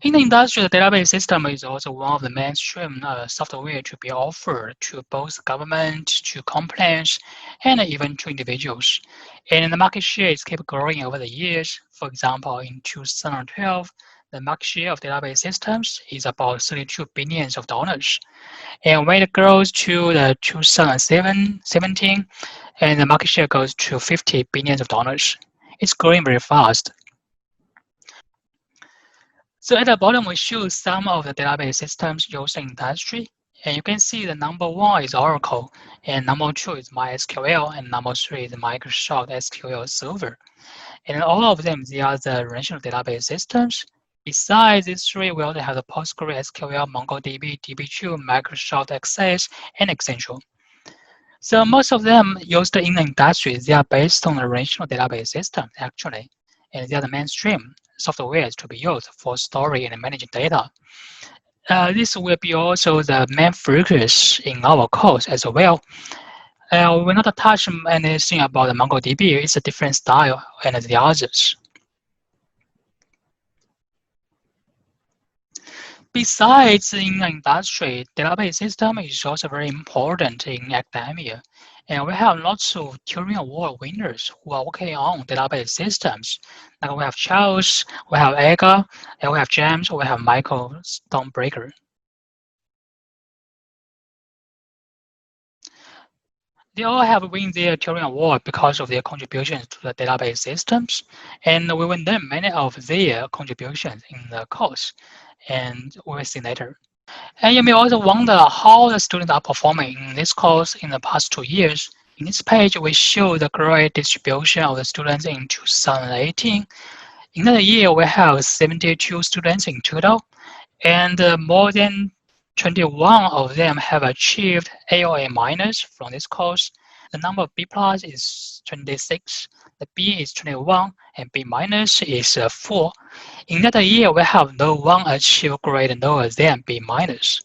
In the industry, the database system is also one of the mainstream software to be offered to both government, to companies, and even to individuals. And the market share is kept growing over the years. For example, in 2012, the market share of database systems is about 32 billions of dollars. And when it grows to the 2017, and the market share goes to 50 billions of dollars. It's growing very fast. So at the bottom, we show some of the database systems used in industry. And you can see the number one is Oracle, and number two is MySQL, and number three is Microsoft SQL Server. And all of them, they are the relational database systems. Besides these three, we also have the PostgreSQL, MongoDB, DB2, Microsoft Access, and Essential. So most of them used in the industry, they are based on the relational database system, actually, and they are the mainstream software to be used for storing and managing data. This will be also the main focus in our course as well. We will not touch anything about the MongoDB, it's a different style and the others. Besides in the industry, database system is also very important in academia. And we have lots of Turing Award winners who are working on database systems. Like we have Charles, we have Edgar, and we have James, we have Michael Stonebreaker. They all have won their Turing Award because of their contributions to the database systems. And we will learn many of their contributions in the course. And we will see later. And you may also wonder how the students are performing in this course in the past 2 years. In this page, we show the grade distribution of the students in 2018. In that year, we have 72 students in total, and more than 21 of them have achieved A or A minus from this course. The number of B plus is 26, the B is 21, and B minus is 4. In that year, we have no one achieve grade lower than B minus.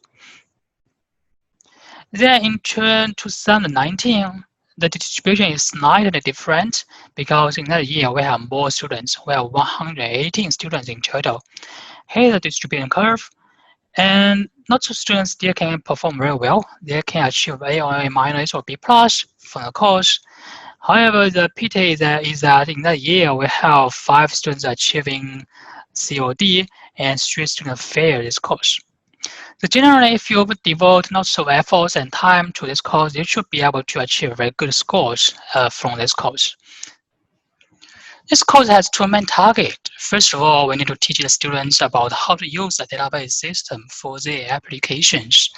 Then in 2019, the distribution is slightly different because in that year we have more students. We have 118 students in total. Here's the distribution curve. And lots of students still can perform very well. They can achieve A or A minus or B plus from the course. However, the pity is that in that year we have 5 students achieving COD and 3 students fail this course. So generally, if you devote lots of efforts and time to this course, you should be able to achieve very good scores from this course. This course has 2 main targets. First of all, we need to teach the students about how to use the database system for their applications.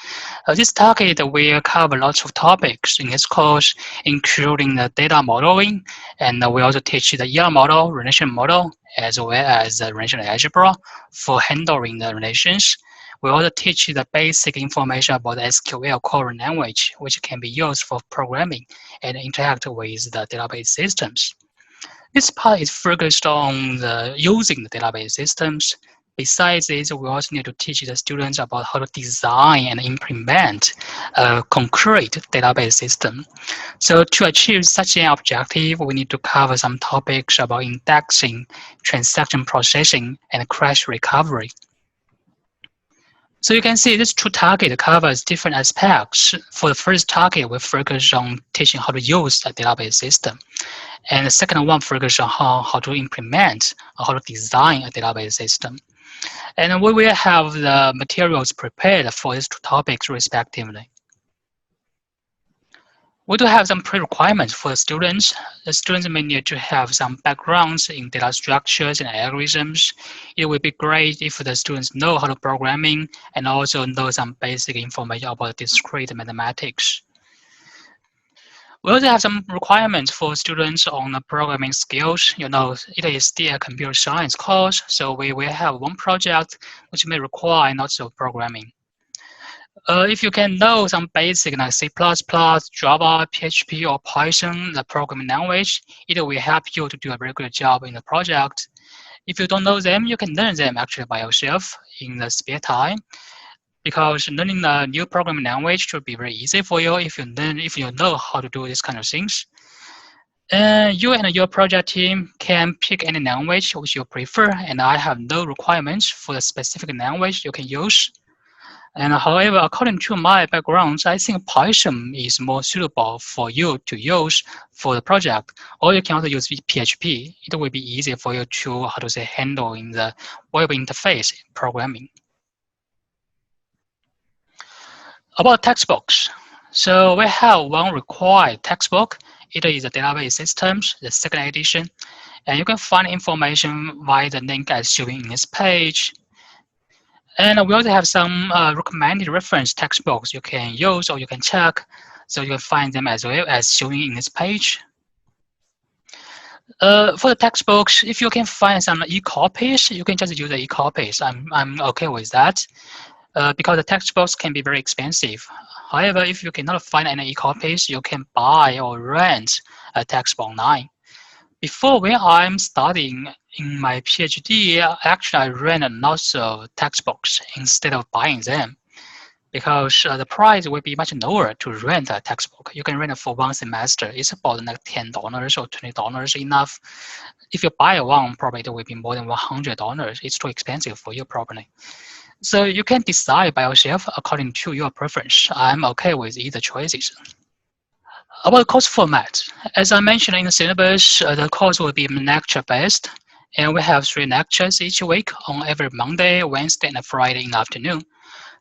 This target will cover lots of topics in this course, including the data modeling, and we also teach the ER model, relation model, as well as the relational algebra for handling the relations. We also teach the basic information about the SQL core language, which can be used for programming and interact with the database systems. This part is focused on using the database systems. Besides this, we also need to teach the students about how to design and implement a concrete database system. So to achieve such an objective, we need to cover some topics about indexing, transaction processing, and crash recovery. So you can see this 2 target covers different aspects. For the first target, we focus on teaching how to use the database system. And the second one focuses on how to implement or how to design a database system. And we will have the materials prepared for these 2 topics respectively. We do have some pre-requirements for the students. The students may need to have some backgrounds in data structures and algorithms. It would be great if the students know how to programming and also know some basic information about discrete mathematics. We also have some requirements for students on the programming skills. You know, it is still a computer science course, so we will have one project which may require lots of programming. If you can know some basic like C++, Java, PHP, or Python, the programming language, it will help you to do a very good job in the project. If you don't know them, you can learn them actually by yourself in the spare time. Because learning a new programming language should be very easy for you if you know how to do these kind of things. You and your project team can pick any language which you prefer, and I have no requirements for the specific language you can use. And however, according to my background, I think Python is more suitable for you to use for the project, or you can also use PHP. It will be easier for you to, how to say, handle in the web interface programming. About textbooks. So we have one required textbook. It is the database systems, the second edition, and you can find information via the link as shown in this page. And we also have some recommended reference textbooks you can use or you can check. So you can find them as well as shown in this page. For the textbooks, if you can find some e-copies, you can just use the e-copies. I'm okay with that because the textbooks can be very expensive. However, if you cannot find any e-copies, you can buy or rent a textbook online. Before, when I'm studying in my PhD, actually I rent lots of textbooks instead of buying them because the price will be much lower to rent a textbook. You can rent it for one semester. It's about like $10 or $20 enough. If you buy one, probably it will be more than $100. It's too expensive for you probably. So you can decide by yourself according to your preference. I'm okay with either choices. About course format, as I mentioned in the syllabus, the course will be lecture-based, and we have 3 lectures each week on every Monday, Wednesday, and Friday in the afternoon.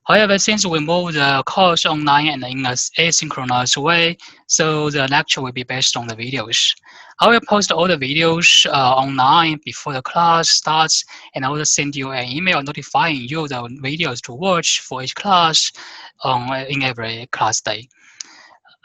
However, since we moved the course online and in an asynchronous way, so the lecture will be based on the videos. I will post all the videos online before the class starts, and I will send you an email notifying you the videos to watch for each class in every class day.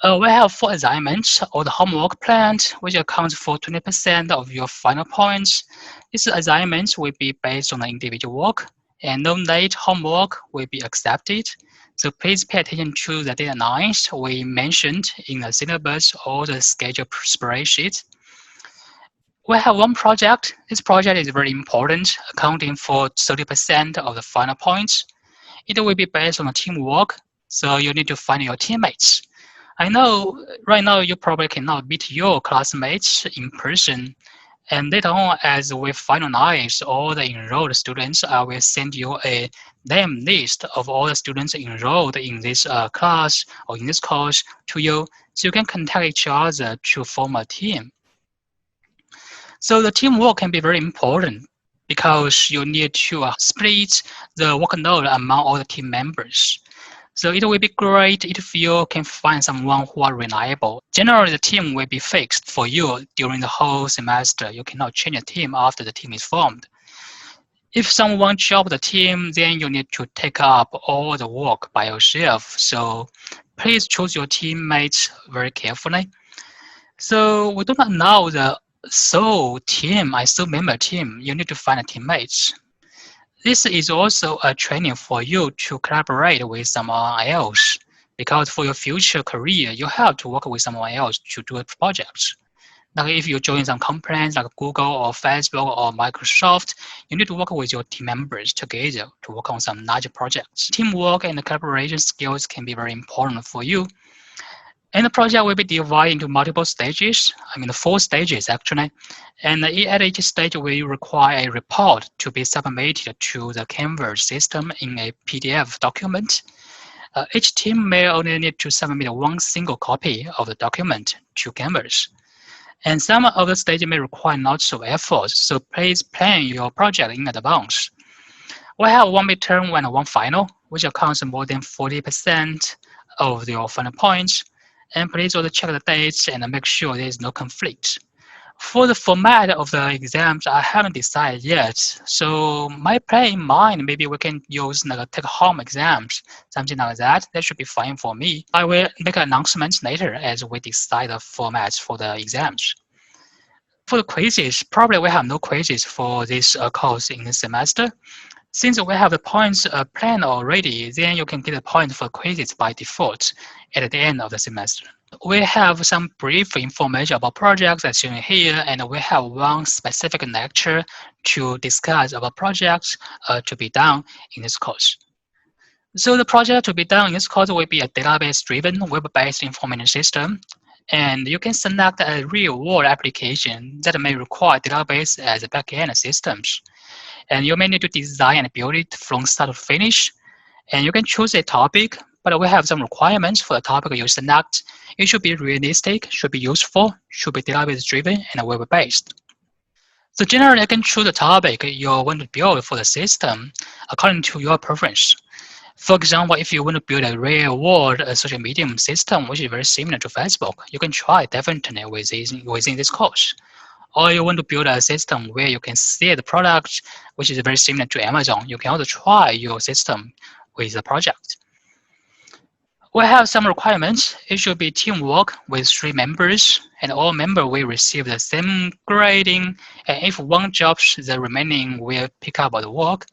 We have 4 assignments or the homework planned, which accounts for 20% of your final points. These assignments will be based on the individual work, and no late homework will be accepted. So please pay attention to the deadlines we mentioned in the syllabus or the schedule spreadsheet. We have one project. This project is very important, accounting for 30% of the final points. It will be based on teamwork, so you need to find your teammates. I know right now you probably cannot meet your classmates in person. And later on, as we finalize all the enrolled students, I will send you a name list of all the students enrolled in this class or in this course to you, so you can contact each other to form a team. So the teamwork can be very important because you need to split the workload among all the team members. So it will be great if you can find someone who are reliable. Generally, the team will be fixed for you during the whole semester. You cannot change a team after the team is formed. If someone joins the team, then you need to take up all the work by yourself. So please choose your teammates very carefully. So we do not know the sole member team. You need to find a teammates. This is also a training for you to collaborate with someone else, because for your future career, you have to work with someone else to do projects. Like if you join some companies like Google or Facebook or Microsoft, you need to work with your team members together to work on some large projects. Teamwork and collaboration skills can be very important for you. And the project will be divided into multiple stages, 4 stages actually. And at each stage, we require a report to be submitted to the Canvas system in a PDF document. Each team may only need to submit one single copy of the document to Canvas. And some of the stages may require lots of effort, so please plan your project in advance. We have one midterm and one final, which accounts for more than 40% of your final points. And please also check the dates and make sure there is no conflict. For the format of the exams, I haven't decided yet. So my plan in mind, maybe we can use like take-home exams, something like that. That should be fine for me. I will make announcements later as we decide the formats for the exams. For the quizzes, probably we have no quizzes for this course in this semester. Since we have the points planned already, then you can get the points for quizzes by default at the end of the semester. We have some brief information about projects as shown here, and we have one specific lecture to discuss about projects to be done in this course. So the project to be done in this course will be a database-driven, web-based information system. And you can select a real-world application that may require database as a backend systems. And you may need to design and build it from start to finish. And you can choose a topic, but we have some requirements for the topic you select. It should be realistic, should be useful, should be database-driven, and web-based. So generally, you can choose a topic you want to build for the system according to your preference. For example, if you want to build a real-world social media system, which is very similar to Facebook, you can try definitely within this course. Or you want to build a system where you can see the product, which is very similar to Amazon, you can also try your system with the project. We have some requirements. It should be teamwork with 3 members, and all members will receive the same grading. And if one drops, the remaining will pick up the work.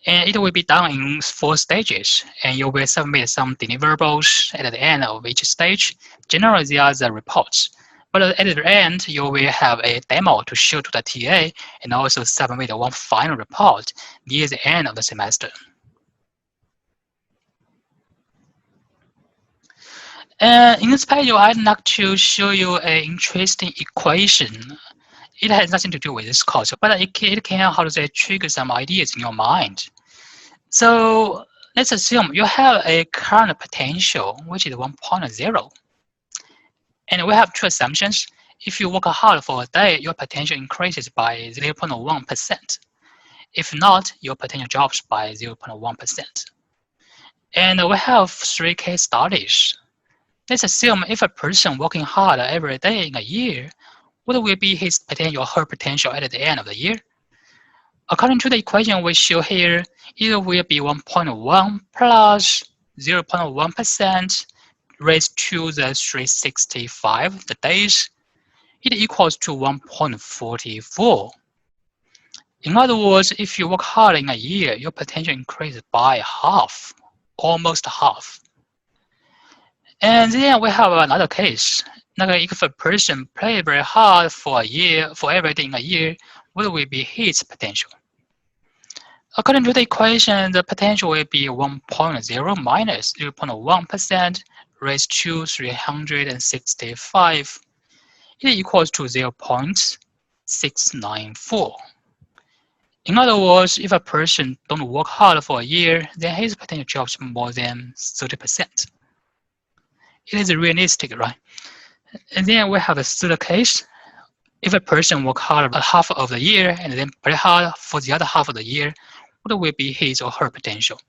And it will be done in 4 stages, and you will submit some deliverables at the end of each stage. Generally, they are the reports. But at the end, you will have a demo to show to the TA and also submit one final report near the end of the semester. In this page, I'd like to show you an interesting equation. It has nothing to do with this course, but it can how to say, trigger some ideas in your mind. So let's assume you have a current potential, which is 1.0. And we have 2 assumptions. If you work hard for a day, your potential increases by 0.1%. If not, your potential drops by 0.1%. And we have 3 case studies. Let's assume if a person working hard every day in a year, what will be his potential or her potential at the end of the year? According to the equation we show here, it will be 1.1 plus 0.1% raised to the 365 the days. It equals to 1.44. In other words, if you work hard in a year, your potential increases by half, almost half. And then we have another case. Like if a person plays very hard for a year, for every day in a year, what will be his potential? According to the equation, the potential will be 1.0 minus 0.1% raised to 365. It equals to 0.694. In other words, if a person don't work hard for a year, then his potential drops more than 30%. It is realistic, right? And then we have a third case. If a person work hard half of the year and then play hard for the other half of the year, what will be his or her potential?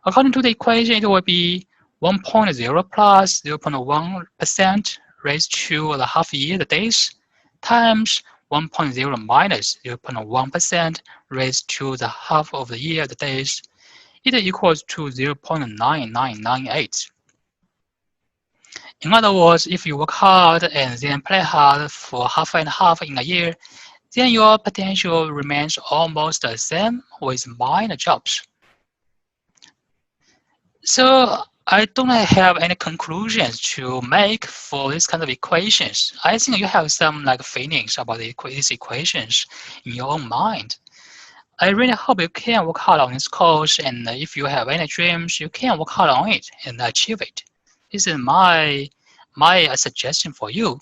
According to the equation, it will be 1.0 plus 0.1% raised to the half year, the days, times 1.0 minus 0.1% raised to the half of the year, the days. It equals to 0.9998. In other words, if you work hard and then play hard for half and half in a year, then your potential remains almost the same with minor drops. So I don't have any conclusions to make for this kind of equations. I think you have some feelings about these equations in your own mind. I really hope you can work hard on this course, and if you have any dreams, you can work hard on it and achieve it. This is my suggestion for you.